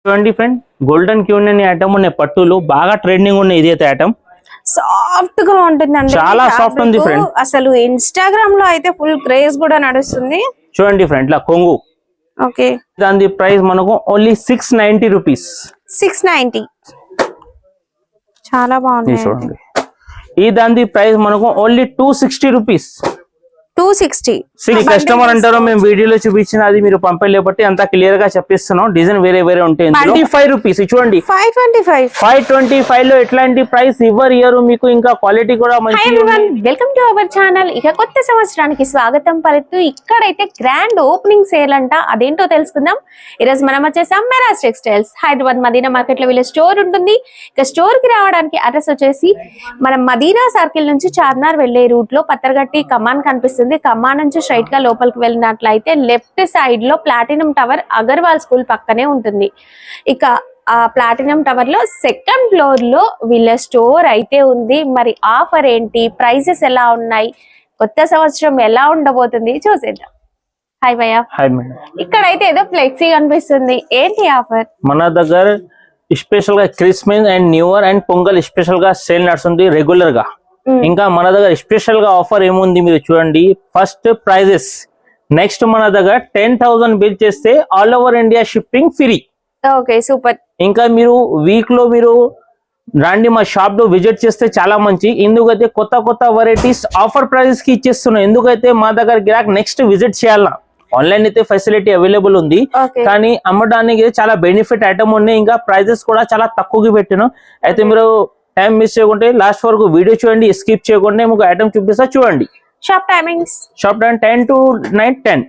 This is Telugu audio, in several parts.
చూడండి ఫ్రెండ్, గోల్డెన్ క్యూన్ అనే ఐటమ్ ఉన్నాయి పట్టులు బాగా ట్రెండింగ్ ఉన్నాయి. ఇదైతే ఐటమ్ సాఫ్ట్ గా ఉంటుందండి, చాలా సాఫ్ట్ ఉంది ఫ్రెండ్. అసలు ఇన్స్టాగ్రామ్ లో అయితే ఫుల్ క్రేజ్ కూడా నడుస్తుంది. చూడండి ఫ్రెండ్, ఇలా కొంగు. ఓకే, దాని ప్రైస్ మనకు ఓన్లీ 690 రూపీస్. 690 చాలా బాగుంది. చూడండి, ఈ దాని ప్రైస్ మనకు ఓన్లీ 260 రూపీస్. 260. కస్టమర్ అంటారు మేము వీడియోలో చూపించిన అది మీరు పంపలేబట్టి అంతా క్లియర్ గా చెప్పిస్తున్నాం. డిజైన్ వేరే వేరే ఉంటాయి. 25 రూపీస్. చూడండి 525 లో ఎట్లాంటి ప్రైస్ ఇవ్వరు మీకు, ఇంకా క్వాలిటీ కూడా మంచి. Welcome to our channel. ఇక కొత్త సంవత్సరానికి స్వాగతం పలుకుతూ ఇక్కడైతే గ్రాండ్ ఓపెనింగ్ సేల్ అంట, అదేంటో తెలుసుకుందాం. ఈరోజు మనం వచ్చేసాం మెరాజ్ టెక్స్టైల్స్, హైదరాబాద్ మదీనా మార్కెట్ లో వీళ్ళ స్టోర్ ఉంటుంది. ఇక స్టోర్ కి రావడానికి అడ్రస్ వచ్చేసి మనం మదీనా సర్కిల్ నుంచి చార్మినార్ వెళ్లే రూట్ లో పత్తర్గట్టి కమాన్ కనిపిస్తుంది. కమాన్ నుంచి స్ట్రైట్ గా లోపలికి వెళ్ళినట్లయితే లెఫ్ట్ సైడ్ లో ప్లాటినం టవర్ అగర్వాల్ స్కూల్ పక్కనే ఉంటుంది. ఇక ఆ ప్లాటినం టవర్ లో సెకండ్ ఫ్లోర్ లో వీళ్ళ స్టోర్ అయితే ఉంది. మరి ఆఫర్ ఏంటి, ప్రైసెస్ ఎలా ఉన్నాయి, కొత్త సంవత్సరం ఎలా ఉండబోతుంది చూసేద్దాం. హాయ్ భయ్యా. Hi madam. ఇక్కడైతే ఏదో ఫ్లెక్సీ కనిపిస్తుంది, ఏంటి ఆఫర్? మన దగ్గర స్పెషల్ గా Christmas and new year and pongal special గా సేల్ నడుస్తుంది రెగ్యులర్ గా. ఇంకా మన దగ్గర స్పెషల్ గా ఆఫర్ ఏముంది మీరు చూడండి. ఫస్ట్ ప్రైజెస్, నెక్స్ట్ మన దగ్గర 10,000 బిల్ చేస్తే all over India shipping free. Okay, super. ఇంకా మీరు వీక్ లో మీరు రండి మా షాప్ లో విజిట్ చేస్తే చాలా మంచి. ఎందుకైతే కొత్త కొత్త వెరైటీస్ ఆఫర్ ప్రైజెస్ కి ఇచ్చేస్తున్నాం. ఎందుకైతే మా దగ్గర గిరాక్ నెక్స్ట్ విజిట్ చేయాలన్నా ఆన్లైన్ అయితే ఫెసిలిటీ అవైలబుల్ ఉంది, కానీ అమ్మడానికి చాలా బెనిఫిట్ ఐటమ్ ఉన్నాయి. ఇంకా ప్రైజెస్ కూడా చాలా తక్కువకి పెట్టినాం. అయితే మీరు టైం మిస్ చేయకుంటే లాస్ట్ వరకు వీడియో చూడండి, స్కిప్ చేయకుండా మీకు ఐటమ్ చూపిస్తా చూడండి. Shop timings, shop time 10 to night 10.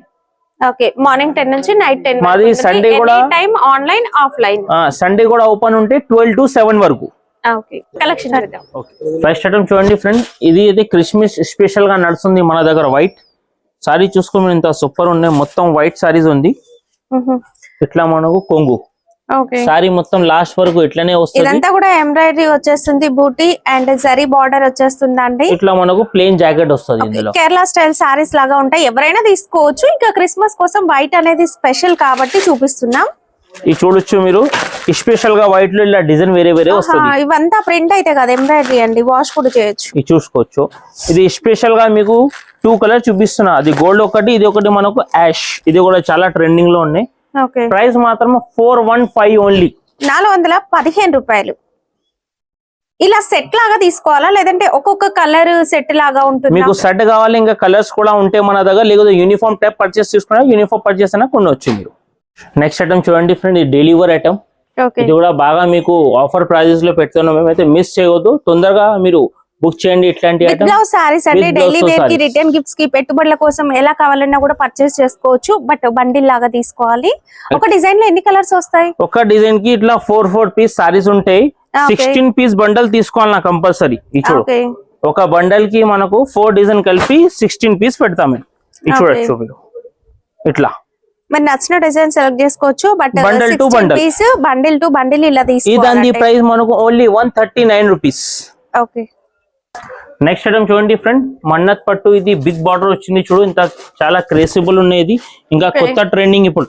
Okay, morning 10 నుంచి నైట్ 10. మాది సండే కూడా టైం ఆన్లైన్ ఆఫ్లైన్. సండే కూడా ఓపెన్ ఉంటే 12 to 7 వరకు. ఓకే, కలెక్షన్ చూద్దాం. ఫస్ట్ ఐటమ్ చూడండి ఫ్రెండ్, ఇది అయితే క్రిస్మస్ స్పెషల్ గా నడుస్తుంది మన దగ్గర. వైట్ సారీ చూసుకుని ఇంత సూపర్ ఉన్నాయి, మొత్తం వైట్ సారీస్ ఉంది. ఇట్లా మనకు కొంగు సారీ మొత్తం లాస్ట్ వరకు ఇట్లానే వస్తుంది. ఇదంతా కూడా ఎంబ్రాయిడరీ వచ్చేస్తుంది, బూటీ అండ్ జరీ బార్డర్ వచ్చేస్తుంది అండి. ఇట్లా మనకు ప్లెయిన్ జాకెట్ వస్తుంది. ఇందులో కేరళ స్టైల్ సారీస్ లాగా ఉంటాయి, ఎవరైనా తీసుకోవచ్చు. ఇంకా క్రిస్మస్ కోసం వైట్ అనేది స్పెషల్ కాబట్టి చూపిస్తున్నాం. ఇది చూడొచ్చు మీరు, స్పెషల్ గా వైట్ లో ఇలా డిజైన్ వేరే వేరే వస్తుంది. ఇవంతా ప్రింట్ అయితే కదా ఎంబ్రాయిడరీ అండి, వాష్ కూడా చేయొచ్చు. ఇది చూసుకోవచ్చు. ఇది స్పెషల్ గా మీకు 2 కలర్ చూపిస్తున్నా, అది గోల్డ్ ఒకటి, ఇది ఒకటి మనకు యాష్. ఇది కూడా చాలా ట్రెండింగ్ లో ఉన్నాయి. ప్రైస్ మాత్రం 415 ఓన్లీ, 415 రూపాయలు. ఇలా సెట్ లాగా తీసుకోవాలా, లేదంటే ఒక్కొక్క కలర్ సెట్ లాగా ఉంటుంది? మీకు సెట్ కావాలి, ఇంకా కలర్స్ కూడా ఉంటాయి మన దగ్గర. లేకపోతే యూనిఫామ్ టైప్ పర్చేస్ తీసుకున్నా యూనిఫామ్ పర్చేస్ అయినా కొనవచ్చు మీరు. నెక్స్ట్ ఐటమ్ చూడండి ఫ్రెండ్, ఇది డైలీ వేర్ ఐటమ్. ఇది కూడా బాగా మీకు ఆఫర్ ప్రైజెస్ లో పెడుతున్నాం. మేమైతే మిస్ చేయవద్దు, తొందరగా మీరు బుక్ చేయండి. ఇట్లాంటి సారీస్ అంటే డైలీ వేర్ కి, రిటర్న్ గిఫ్ట్స్ కి, పెట్టుబడుల కోసం ఎలా కావాలన్నా కూడా పర్చేస్ చేసుకోవచ్చు. బట్ బండిల్ లాగా తీసుకోవాలి. ఒక డిజైన్ లో ఎన్ని కలర్స్ వస్తాయి? ఒక డిజైన్ కి ఇట్లా 4 పీస్ సారీస్ ఉంటాయి. 16 పీస్ బండల్ తీసుకోవాలి నా కంపల్సరీ. చూడు, ఒక బండల్ కి మనకు 4 డిజైన్ కలిపి 16 పీస్ పెడతాము. చూడొచ్చు మీరు ఇట్లా. మరి నచ్చిన డిజైన్ సెలెక్ట్ చేసుకోవచ్చు. బట్ బండల్ టు బండిల్ ఇలా తీసుకోవాలి. దాని ప్రైస్ మనకు only 139 rupees. Okay, next item చూడండి ఫ్రెండ్, మన్నత్ పట్టు. ఇది బిగ్ బార్డర్ వచ్చింది. చూడు, ఇంత చాలా క్రేసిబుల్ ఉన్నాయి. ఇంకా కొత్త ట్రెండింగ్ ఇప్పుడు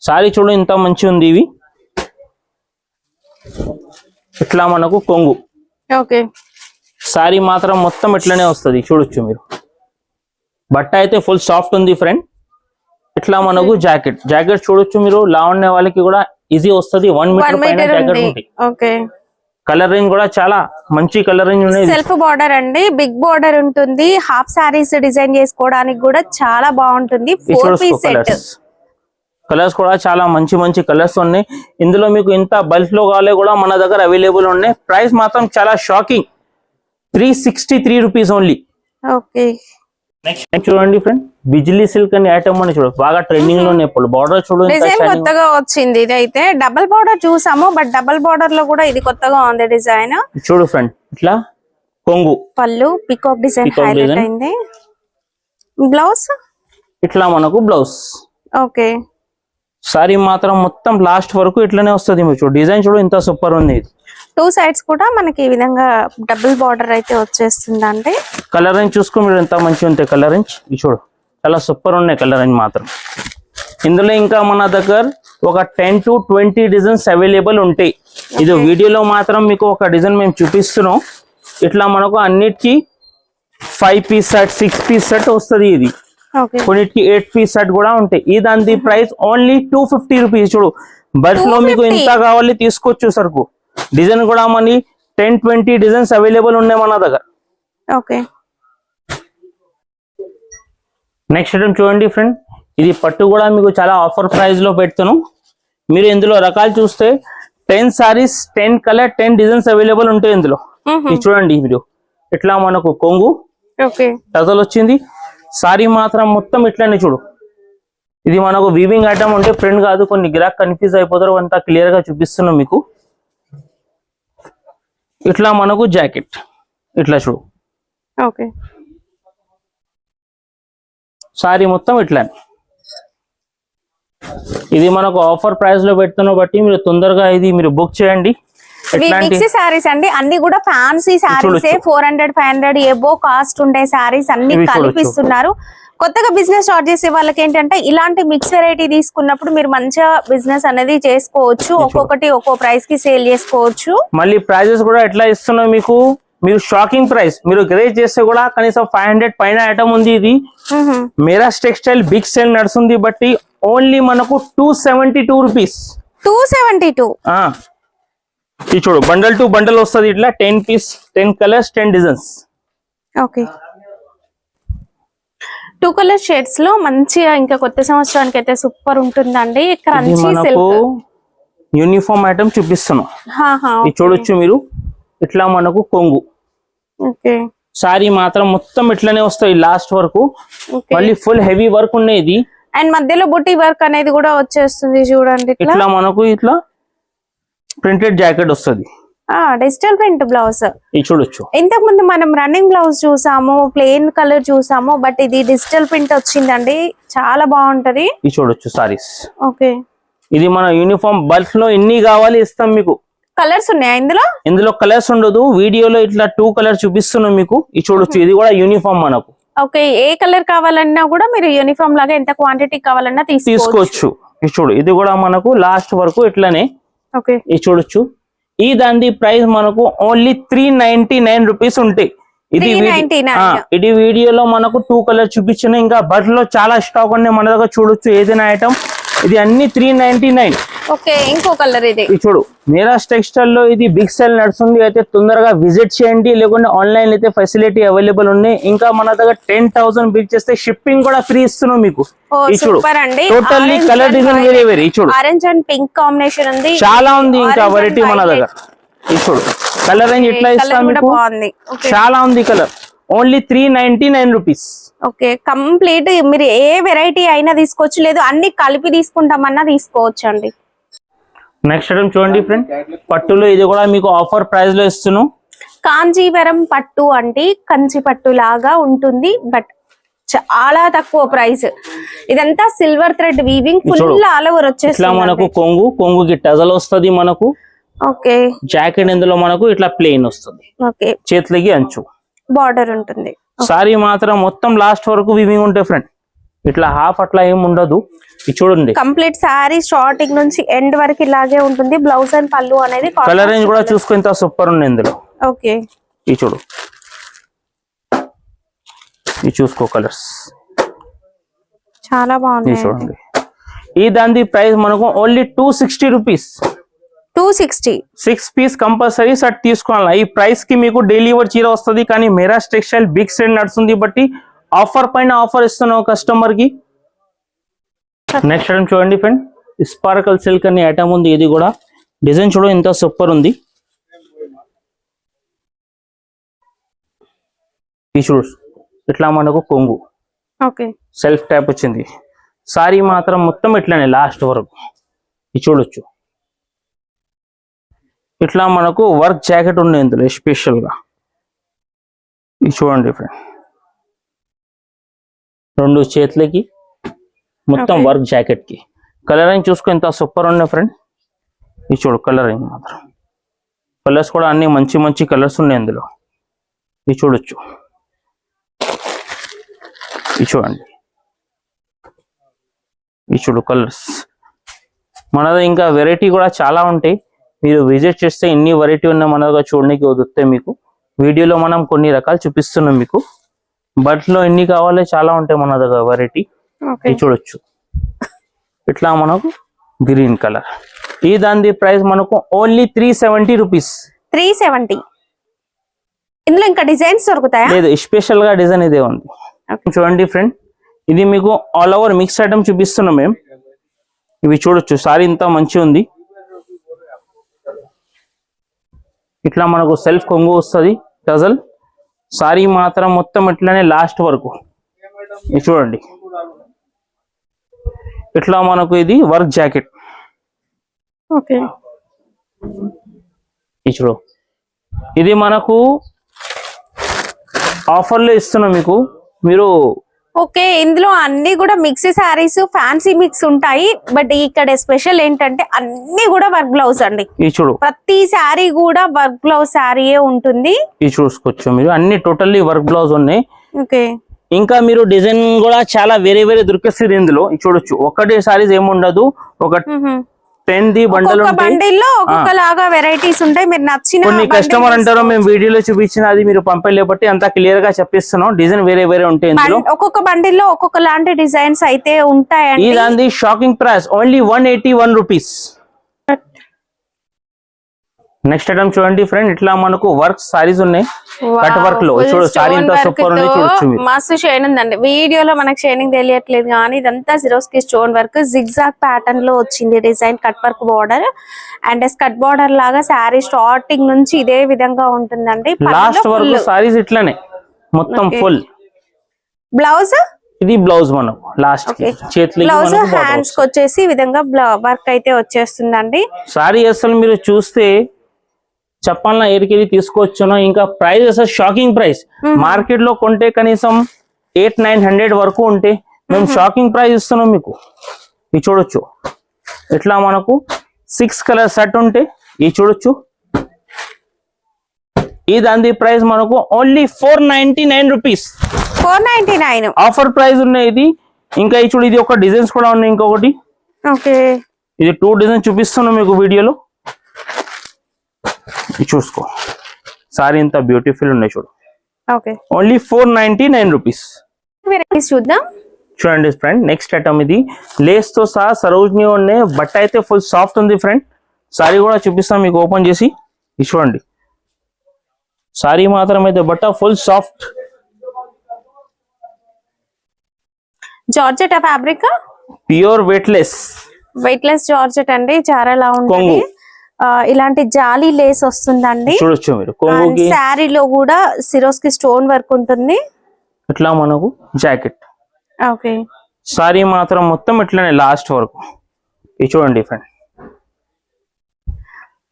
సారీ. చూడు ఇంత మంచి ఉంది. ఇవి ఇట్లా మనకు కొంగు. ఓకే, సారీ మాత్రం మొత్తం ఇట్లానే వస్తుంది. చూడొచ్చు మీరు, బట్ట అయితే ఫుల్ సాఫ్ట్ ఉంది ఫ్రెండ్. ఇట్లా మనకు జాకెట్ చూడొచ్చు మీరు, లావుండే వాళ్ళకి కూడా ఈజీ వస్తుంది. 1 మీటర్ పైన జాకెట్ ఉంటుంది. ఓకే, కలర్ రేంజ్ కూడా చాలా మంచి కలర్ రేంజ్ ఉన్నాయి. సెల్ఫ్ బార్డర్ అండి, బిగ్ బార్డర్ ఉంటుంది. హాఫ్ సారీస్ డిజైన్ చేసుకోవడానికి కూడా చాలా బాగుంటుంది. 4 పీస్ సెట్. కలర్స్ కూడా చాలా మంచి మంచి కలర్స్ ఉన్నాయి. ఇందులో మీకు ఎంత బల్క్ లో కావాలి కూడా మన దగ్గర అవైలబుల్ ఉన్నాయి. ప్రైస్ మాత్రం చాలా shocking, 363 rupees only. Okay, next చూడండి ఫ్రెండ్, బిజిలీ సిల్క్ అనే ఐటమ్ అని చూడు, బాగా ట్రెండింగ్ లో ఉన్నాయి. బార్డర్ చూడు, డిజైన్ కొత్తగా వచ్చింది. ఇది అయితే డబుల్ బార్డర్ చూసాము, బట్ డబుల్ బార్డర్ లో కూడా ఇది కొత్తగా ఉంది డిజైన్. చూడు ఫ్రెండ్, ఇట్లా కొంగు, పళ్ళు పికాక్ డిజైన్ హైలైట్ అయింది. బ్లౌజ్ ఇట్లా మనకు బ్లౌజ్. ఓకే, సారీ మాత్రం మొత్తం లాస్ట్ వరకు ఇట్లానే వస్తుంది. మీరు చూడు, డిజైన్ చూడు ఇంత సూపర్ ఉంది. 2 సైడ్స్ కూడా మనకి ఈ విధంగా డబుల్ బార్డర్ అయితే వచ్చేస్తుంది అండి. కలర్ రేంజ్ చూసుకో మీరు, ఎంత మంచిగా ఉంటాయి కలర్ రేంజ్. చూడు చాలా సూపర్ ఉన్నాయి కలర్ రేంజ్ మాత్రం. ఇందులో ఇంకా మన దగ్గర ఒక 10 to 20 డిజైన్స్ అవైలబుల్ ఉంటాయి. ఇది వీడియోలో మాత్రం మీకు ఒక డిజైన్ మేము చూపిస్తున్నాం. ఇట్లా మనకు అన్నిటికీ 5 పీస్ సెట్ 6 పీస్ సెట్ వస్తుంది. ఇది ఓకే కొన్నిటికి 8 పీస్ సెట్ కూడా ఉంటాయి. ఈ దాని ప్రైస్ ఓన్లీ 250 రూపీస్. చూడు బల్క్ లో మీకు ఎంత కావాలి తీసుకోవచ్చు సరుకు. డిజైన్ కూడా మనీ 10-20 డిజైన్స్ అవైలబుల్ ఉన్నాయి మన దగ్గర. ఓకే నెక్స్ట్ ఐటమ్ చూడండి ఫ్రెండ్, ఇది పట్టు కూడా మీకు చాలా ఆఫర్ ప్రైస్ లో పెడుతున్నాం. మీరు ఇందులో రకాలు చూస్తే 10 సారీస్ 10 కలర్ 10 డిజైన్స్ అవైలబుల్ ఉంటాయి ఇందులో. ఇది చూడండి వీడియో. ఇట్లా మనకు కొంగు టజల్ వచ్చింది. సారీ మాత్రం మొత్తం ఇట్లానే చూడు. ఇది మనకు వీవింగ్ ఐటమ్ ఉంటే ఫ్రెండ్ కాదు, కొన్ని గిరాక్ కన్ఫ్యూజ్ అయిపోతారు. అంతా క్లియర్ గా చూపిస్తున్నాం మీకు. ఇట్లా మనకు జాకెట్ ఇట్లా చూడు. ఓకే సారీ మొత్తం ఇట్లానే. ఇది మనకు ఆఫర్ ప్రైస్ లో పెడుతున్న బట్టి మీరు తొందరగా ఇది మీరు బుక్ చేయండి. మిక్సీ సారీస్ అండి, అన్ని కూడా ఫ్యాన్సీ సారీస్ 400-500 ఎబో కాస్ట్ ఉండే సారీస్ అన్ని కల్పిస్తున్నారు. కొత్తగా బిజినెస్ స్టార్ట్ చేసే వాళ్ళకి ఏంటంటే ఇలాంటి మిక్స్ వెరైటీ తీసుకున్నప్పుడు మీరు మంచిగా బిజినెస్ అనేది చేసుకోవచ్చు. ఒక్కొక్కటి ఒక్కో ప్రైస్ కి సేల్ చేసుకోవచ్చు. మళ్ళీ ప్రైజెస్ కూడా ఎట్లా ఇస్తున్నాం మీకు, మీరు షాకింగ్ ప్రైస్. మీరు గ్రేజ్ చేస్తే కూడా కనీసం 500 పైన ఐటమ్ ఉంది. ఇది మేరాస్ టెక్స్టైల్ బిగ్ సేల్ నడుస్తుంది బట్టి ఓన్లీ మనకు 272 రూపీస్. 272. ఇది చూడు బండల్ టు బండల్ వస్తుంది. ఇట్లా 10 piece 10 colours 10 designs. Okay 2 colour shades లో మంచిగా ఇంకా కొత్త సంవత్సరానికి అయితే సూపర్ ఉంటుందండి. క్రంచీ సిల్క్ యూనిఫామ్ ఐటమ్ చూపిస్తున్నాం. ఇది చూడొచ్చు మీరు. ఇట్లా మనకు కొంగు. ఓకే సారీ మాత్రం మొత్తం ఇట్లానే వస్తాయి లాస్ట్ వరకు. మళ్ళీ ఫుల్ హెవీ వర్క్ ఉండేది. అండ్ మధ్యలో బుట్టి వర్క్ అనేది కూడా వచ్చేస్తుంది చూడండి. ఇట్లా మనకు ఇట్లా ప్రింటెడ్ జాకెట్ వస్తుంది. డిజిటల్ ప్రింట్ బ్లౌజ్ ఇది చూడొచ్చు. ఇంతకు ముందు మనం రన్నింగ్ బ్లౌజ్ చూసాము, ప్లెయిన్ కలర్ చూసాము, బట్ ఇది డిజిటల్ ప్రింట్ వచ్చిందండి. చాలా బాగుంటది. ఇది చూడొచ్చు సారీస్. ఓకే ఇది మన యూనిఫామ్ బల్క్ లో ఎన్ని కావాలి ఇస్తాం మీకు. కలర్స్ ఉన్నాయా ఇందులో? ఇందులో కలర్స్ ఉండదు. వీడియోలో ఇట్లా 2 కలర్స్ చూపిస్తున్నాం మీకు. ఇది చూడొచ్చు. ఇది కూడా యూనిఫామ్ మనకు. ఓకే ఏ కలర్ కావాలన్నా కూడా మీరు యూనిఫామ్ లాగా ఎంత క్వాంటిటీ కావాలన్నా తీసుకోవచ్చు. ఇది చూడు. ఇది కూడా మనకు లాస్ట్ వరకు ఇట్లానే. ఓకే ఇది చూడొచ్చు. ఈ దాని ప్రైస్ మనకు ఓన్లీ 399 రూపీస్ ఉంటాయి. ఇది వీడియోలో మనకు 2 కలర్ చూపించిన. ఇంకా బట్టలో చాలా స్టాక్ ఉన్నాయి మన దగ్గర. చూడొచ్చు ఏదైనా ఐటమ్. ఇది అన్ని 399. ఓకే ఇంకో కలర్ ఇది చూడు. మేరాస్ టెక్స్టైల్ లో ఇది బిగ్ సేల్ నడుస్తుంది. అయితే తొందరగా విజిట్ చేయండి, లేకుంటే ఆన్లైన్ అయితే ఫెసిలిటీ అవైలబుల్ ఉన్నాయి. ఇంకా మన దగ్గర 10,000 బిల్ చేస్తే షిప్పింగ్ కూడా ఫ్రీ ఇస్తున్నాం మీకు. టోటల్లీ కలర్ డిజైన్ వేరే వేరే. చూడు ఆరెంజ్ అండ్ పింక్ కాంబినేషన్ ఉంది. చాలా ఉంది ఇంకా వెరైటీ మన దగ్గర. ఇది చూడు కలర్ రేంజ్ ఇట్లా ఇస్తాం మీకు. చాలా ఉంది colour. Only 399 rupees. Okay complete మీరు ఏ వెరైటీ అయినా తీసుకోవచ్చు, లేదు అన్ని కలిపి తీసుకుంటామన్నా తీసుకోవచ్చు అండి. నెక్స్ట్ ఐటమ్ చూడండి ఫ్రెండ్, పట్టులో ఇది కూడా మీకు ఆఫర్ ప్రైస్ లో ఇస్తున్నాం. కాంజీవరం పట్టు అంటే కంచి పట్టు లాగా ఉంటుంది, బట్ చాలా తక్కువ ప్రైస్. ఇదంతా silver thread weaving full all over వచ్చేసి మనకు కొంగుకి టజల్ వస్తుంది మనకు. ఓకే జాకెట్ ఇందులో మనకు ఇట్లా ప్లెయిన్ వస్తుంది. ఓకే చేతులకి అంచు బార్డర్ ఉంటుంది. సారీ మాత్రం మొత్తం లాస్ట్ వరకు వీవింగ్ ఉంటాయి ఫ్రెండ్. ఇట్లా హాఫ్ అట్లా ఏం ఉండదు. ఇది చూడండి కంప్లీట్ సారీ స్టార్టింగ్ నుంచి ఎండ్ వరకు ఇలాగే ఉంటుంది. బ్లౌజ్ అండ్ పళ్ళు అనేది కలర్ రేంజ్ కూడా చూసుకుంటే సూపర్ ఉంది ఇందులో. ఓకే ఇది చూడు. ఇది చూసుకో కలర్స్ చాలా బాగుంది. చూడండి. ఈ దాని ప్రైస్ మనకు only 260 rupees. 260. 6 piece compulsory set తీసుకోవాలి. ఈ ప్రైస్ కి మీకు డెలివరీ చీర వస్తుంది. కానీ మేరాస్ టెక్స్టైల్ బిగ్ సేల్ నడుస్తుంది బట్టి ఆఫర్ పైన ఆఫర్ ఇస్తున్నాం కస్టమర్ కి. నెక్స్ట్ ఐటమ్ చూడండి ఫ్రెండ్, స్పార్కల్ సిల్క్ అనే ఐటమ్ ఉంది. ఇది కూడా డిజైన్ చూడ ఎంత సూపర్ ఉంది. ఈ చూడు ఇట్లా మనకు కొంగు సెల్ఫ్ టైప్ వచ్చింది. సారీ మాత్రం మొత్తం ఇట్లానే లాస్ట్ వరకు. ఇది చూడొచ్చు. ఇట్లా మనకు వర్క్ జాకెట్ ఉంది ఇందులో స్పెషల్ గా. ఇది చూడండి ఫ్రెండ్, 2 చేతులకి మొత్తం వర్క్ జాకెట్ కి. కలరింగ్ చూసుకో ఎంత సూపర్ ఉన్నాయి ఫ్రెండ్. ఇది చూడు కలరింగ్ మాత్రం. కలర్స్ కూడా అన్ని మంచి మంచి కలర్స్ ఉన్నాయి ఇందులో. ఇది చూడొచ్చు. ఇది చూడండి. ఇది చూడు కలర్స్. మనది ఇంకా వెరైటీ కూడా చాలా ఉంటాయి. మీరు విజిట్ చేస్తే ఎన్ని వెరైటీ ఉన్నా మన దగ్గర చూడడానికి వదులుతాయి మీకు. వీడియోలో మనం కొన్ని రకాలు చూపిస్తున్నాం మీకు. బట్లో ఎన్ని కావాలో చాలా ఉంటాయి మన దగ్గర వెరైటీ. ఇది చూడొచ్చు. ఇట్లా మనకు గ్రీన్ కలర్. ఈ దాని ప్రైస్ మనకు ఓన్లీ 370 రూపీస్. 370. ఇందులో ఇంకా డిజైన్స్ దొరుకుతాయా? లేదు, స్పెషల్ గా డిజైన్ ఇదే ఉంది. చూడండి ఫ్రెండ్, ఇది మీకు ఆల్ ఓవర్ మిక్స్ ఐటమ్ చూపిస్తున్నాం మేము. ఇవి చూడొచ్చు. సారీ ఇంత మంచిగా ఉంది. ఇట్లా మనకు సెల్ఫ్ కొంగు వస్తుంది టజల్. సారీ మాత్రం మొత్తం ఇట్లానే లాస్ట్ వరకు. ఇది చూడండి. ఇట్లా మనకు ఇది వర్క్ జాకెట్. ఓకే, ఇది చూడు. ఇది మనకు ఆఫర్ లో ఇస్తున్నాం మీకు. మీరు ఓకే, ఇందులో అన్ని కూడా మిక్సీ శారీస్, ఫ్యాన్సీ మిక్స్ ఉంటాయి. బట్ ఇక్కడ స్పెషల్ ఏంటంటే అన్ని కూడా వర్క్ బ్లౌజ్ అండి. ఇది చూడు, ప్రతి శారీ కూడా వర్క్ బ్లౌజ్ శారీయే ఉంటుంది. ఇది చూసుకోవచ్చు మీరు. అన్ని టోటల్లీ వర్క్ బ్లౌజ్ ఉన్నాయి. ఓకే, ఇంకా మీరు డిజైన్ కూడా చాలా వేరే వేరే దొరికేస్తుంది ఇందులో. చూడొచ్చు. ఒకటే సారీస్ ఏముండదు, ఒక 10 బండలు ఉంటాయి. బండిల్లో ఒక్కొక్క లాగా వెరైటీస్ ఉంటాయి. మీరు నచ్చిన కొన్ని కస్టమర్ అంటారు మేము వీడియోలో చూపించిన అది మీరు పంపలేబట్టి అంత క్లియర్ గా చెప్పిస్తున్నాం. డిజైన్ వేరే వేరే ఉంటాయి ఇందులో. ఒక్కొక్క బండిల్లో ఒక్కొక్క లాంటి డిజైన్స్ అయితే ఉంటాయండి. ఈ దాని shocking price only 181 rupees. Next item చూడండి ఫ్రెండ్. ఇట్లా మనకు వర్క్ సారీస్ ఉన్నాయి కట్ వర్క్ లో. చూడు సారీ ఇంత సూపర్ ఉంది. చూడొచ్చు. మస్తు షైన్ ఉందండి. వీడియోలో మనకు షైనింగ్ తెలియట్లేదు కానీ ఇదంతా సిరోస్కి స్టోన్ వర్క్ జిగ్జాగ్ ప్యాటర్న్ లో వచ్చింది design. Cut work border and స్కట్ బార్డర్ లాగా శారీ స్టార్టింగ్ నుంచి ఇదే విధంగా ఉంటుందండి. లాస్ట్ వరకు సారీస్ ఇట్లానే మొత్తం ఫుల్. బ్లౌజ్ ఇది బ్లౌజ్ మనకు లాస్ట్ చేతులు. బ్లౌజ్ హ్యాండ్స్ కి వచ్చేసి ఈ విధంగా వర్క్ అయితే వచ్చేస్తుందండి. సారీ అసలు మీరు చూస్తే చెప్పాలన్నా ఏరికెళ్ళి తీసుకోవచ్చును. ఇంకా ప్రైస్ అసలు షాకింగ్ ప్రైస్. మార్కెట్ లో కొంటే కనీసం 800-900 వరకు ఉంటే మేము షాకింగ్ ప్రైస్ ఇస్తున్నాం మీకు. ఇది చూడొచ్చు. ఇట్లా మనకు 6 కలర్ సెట్ ఉంటే ఇది చూడొచ్చు. ఈ దాని ప్రైస్ మనకు ఓన్లీ 499 రూపీస్. 499 ఆఫర్ ప్రైస్ ఉన్నాయి ఇది. ఇంకా ఈ చూడు, ఇది ఒక డిజైన్స్ కూడా ఉన్నాయి. ఇంకొకటి ఓకే, ఇది 2 డిజైన్ చూపిస్తున్నాం మీకు వీడియోలో. చూసుకో. సారీ ఇంత బ్యూటిఫుల్ ఉన్నాయి చూడు. Okay, only 499 rupees. వెరైటీస్ చూద్దాం. చూడండి ఫ్రెండ్, నెక్స్ట్ ఐటమ్ ఇది లేస్ తో సహా సరోజిని ఉన్నాయి. బట్ట అయితే ఫుల్ సాఫ్ట్ ఉంది ఫ్రెండ్. సారీ కూడా చూపిస్తాం మీకు ఓపెన్ చేసి. ఇది చూడండి. సారీ మాత్రం అయితే బట్ట full soft. Georgette fabric, pure weightless georgette అండి. చాలా ఉంటుంది. ఇలాంటి జాలీ లేస్ వస్తుందండి. చూడొచ్చు మీరు. శారీలో కూడా సిరోస్కి స్టోన్ వర్క్ ఉంటుంది. ఇట్లా మనకు జాకెట్. ఓకే, సారీ మాత్రం మొత్తం ఇట్లానే లాస్ట్ వరకు. ఇది చూడండి ఫ్రెండ్.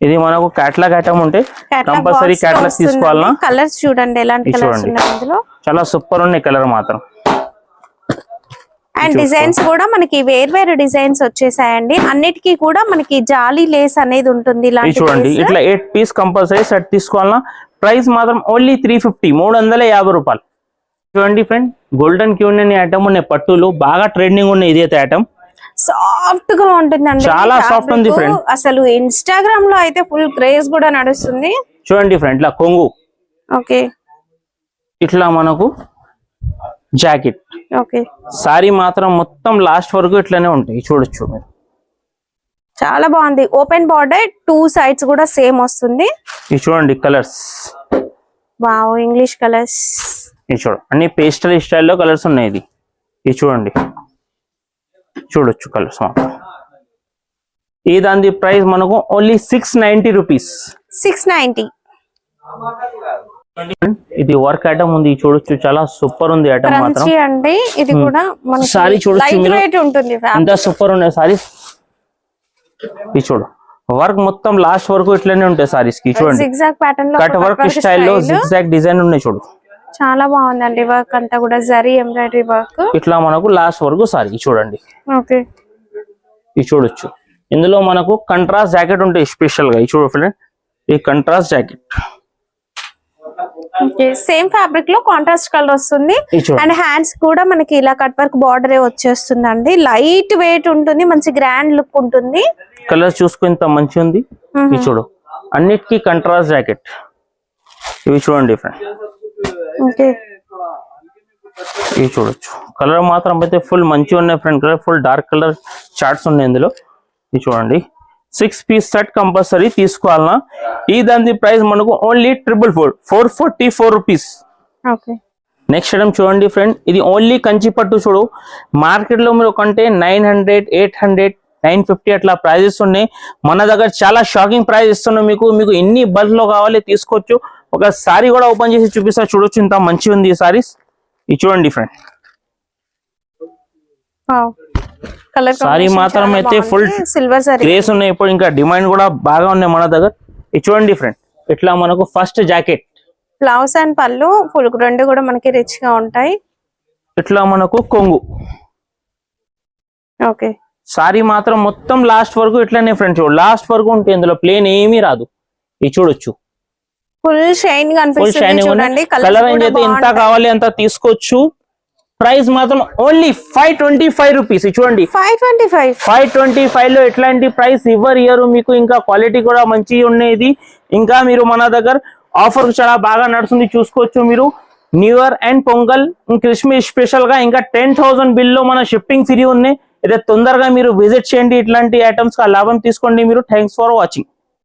ఇది మనకు క్యాట్లాగ్ ఐటమ్ ఉంటే కంపల్సరీ క్యాట్లాగ్ తీసుకోవాలన్నా. కలర్స్ చూడండి ఎలాంటి కలర్స్ ఉన్నాయి ఇందులో. చాలా సూపర్ ఉన్నాయి కలర్ మాత్రం. అండ్ డిజైన్స్ కూడా మనకి వేరు డిజైన్స్ వచ్చేసాయండి. అన్నిటికీ కూడా మనకి జాలీ లేస్ అనేది ఉంటుంది. చూడండి, ఇట్లా 8 పీస్ కంపల్సరీ సెట్ తీసుకోవాలన్నా. ప్రైస్ మాత్రం ఓన్లీ 350, 350 రూపాయలు. చూడండి ఫ్రెండ్, గోల్డెన్ క్యూన్ అనే ఐటమ్ ఉన్నాయి. పట్టులు బాగా ట్రెండింగ్ ఉన్నాయి. ఇది అయితే ఐటమ్ సాఫ్ట్ గా ఉంటుందండి. చాలా సాఫ్ట్ ఉంది ఫ్రెండ్. అసలు ఇన్స్టాగ్రామ్ లో అయితే ఫుల్ క్రేజ్ కూడా నడుస్తుంది. చూడండి ఫ్రెండ్, ఇట్లా కొంగు. ఓకే, ఇట్లా మనకు జాకెట్. ఓకే, సారీ మాత్రం మొత్తం లాస్ట్ వరకు ఇట్లానే ఉంటాయి. చూడొచ్చు మీరు. చాలా బాగుంది. ఓపెన్ బార్డర్, 2 సైడ్స్ కూడా సేమ్ వస్తుంది. ఇది చూడండి కలర్స్. Wow, English colours. ఇది చూడు, అన్ని పేస్టల్ స్టైల్లో కలర్స్ ఉన్నాయి. ఇది చూడండి. చూడొచ్చు కలర్స్ మాత్రం. ఈ దాని ప్రైస్ మనకు ఓన్లీ 690 రూపీస్. 690. ఇది వర్క్ ఐటమ్ ఉంది. చూడొచ్చు, చాలా సూపర్ ఉంది ఐటమ్ మాత్రం అండి. ఇది కూడా మనకి సారీ చూడొచ్చు మీరు. ఉంటుంది. ఎంత సూపర్ ఉన్నాయి సారీస్. ఇది చూడు, వర్క్ మొత్తం లాస్ట్ వరకు ఇట్లానే ఉంటాయి సారీస్ కి. చూడండి, జిగ్జాగ్ ప్యాటర్న్ లో కట్ వర్క్ స్టైల్లో జిగ్జాగ్ డిజైన్ ఉన్నాయి. చూడు, చాలా బాగుందండి. వర్క్ అంతా కూడా జరీ ఎంబ్రాయిడరీ వర్క్. ఇట్లా మనకు లాస్ట్ వరకు సారీ. చూడండి, ఓకే, ఇది చూడొచ్చు. ఇందులో మనకు కంట్రాస్ట్ జాకెట్ ఉంటాయి స్పెషల్ గా. ఇది చూడు ఫ్రెండ్, ఈ కంట్రాస్ట్ జాకెట్ సేమ్ ఫ్యాబ్రిక్ లో కాంట్రాస్ట్ కలర్ వస్తుంది. ఇది చూడండి. అండ్ హ్యాండ్స్ కూడా మనకి ఇలా కట్ వర్క్ బార్డర్ వచ్చేస్తుంది అండి. లైట్ వెయిట్ ఉంటుంది, మంచి గ్రాండ్ లుక్ ఉంటుంది. కలర్ చూసుకో ఇంత మంచి ఉంది. ఇది చూడు, అన్నిటికీ కంట్రాస్ట్ జాకెట్. ఇవి చూడండి డిఫరెంట్. ఓకే, ఇవి చూడొచ్చు. కలర్ మాత్రం అయితే ఫుల్ మంచిగా ఉన్నాయి friend. Colour full dark colour charts ఉన్నాయి ఇందులో. ఇది చూడండి, 6 పీస్ సెట్ కంపల్సరీ తీసుకోవాలన్నా. ఈ దాని ప్రైస్ మనకు only 444 rupees. Okay, next item చూడండి ఫ్రెండ్, ఇది ఓన్లీ కంచి పట్టు. చూడు, మార్కెట్ లో మీరు కొంటే 900, 800, 950 అట్లా ప్రైజెస్ ఉన్నాయి. మన దగ్గర చాలా షాకింగ్ ప్రైస్ ఇస్తున్నాం మీకు. మీకు ఎన్ని బల్క్ లో కావాలి తీసుకోవచ్చు. ఒక సారీ కూడా ఓపెన్ చేసి చూపిస్తా, చూడొచ్చు ఇంత మంచిగా ఉంది ఈ సారీస్. ఇది చూడండి ఫ్రెండ్, కలర్ సారీ మాత్రం అయితే ఫుల్ సిల్వర్ సారీ గ్రేస్ ఉన్నాయి. ఇప్పుడు ఇంకా డిమాండ్ కూడా బాగా ఉన్నాయి మన దగ్గర. ఇది చూడండి ఫ్రెండ్, ఇట్లా మనకు ఫస్ట్ జాకెట్, బ్లౌజ్ అండ్ పళ్ళు ఫుల్ రెండు కూడా మనకి రిచ్ గా ఉంటాయి. ఇట్లా మనకు కొంగు. ఓకే, సారీ మాత్రం మొత్తం లాస్ట్ వరకు ఇట్లానే ఫ్రెండ్. చూడు, లాస్ట్ వరకు ఉంటే ఇందులో ప్లేన్ ఏమీ రాదు. ఇది చూడొచ్చు, ఫుల్ షైన్ గా ఫుల్ అనిపిస్తుంది. షైనింగ్ చూడండి, కలర్ అయితే ఎంత కావాలి అంత తీసుకోవచ్చు. ప్రైస్ మాత్రం ఓన్లీ 525 రూపీస్. చూడండి, 525 లో ఎట్లాంటి ప్రైస్ ఇవ్వరు మీకు. ఇంకా క్వాలిటీ కూడా మంచిగా ఉండేది. ఇంకా మీరు మన దగ్గర ఆఫర్ చాలా బాగా నడుస్తుంది, చూసుకోవచ్చు మీరు. New year and pongal, Christmas special గా ఇంకా 10,000 బిల్ లో మన షిప్పింగ్ ఫ్రీ ఉన్నాయి. అయితే తొందరగా మీరు విజిట్ చేయండి, ఇట్లాంటి ఐటమ్స్ కా లాభం తీసుకోండి మీరు. Thanks for watching.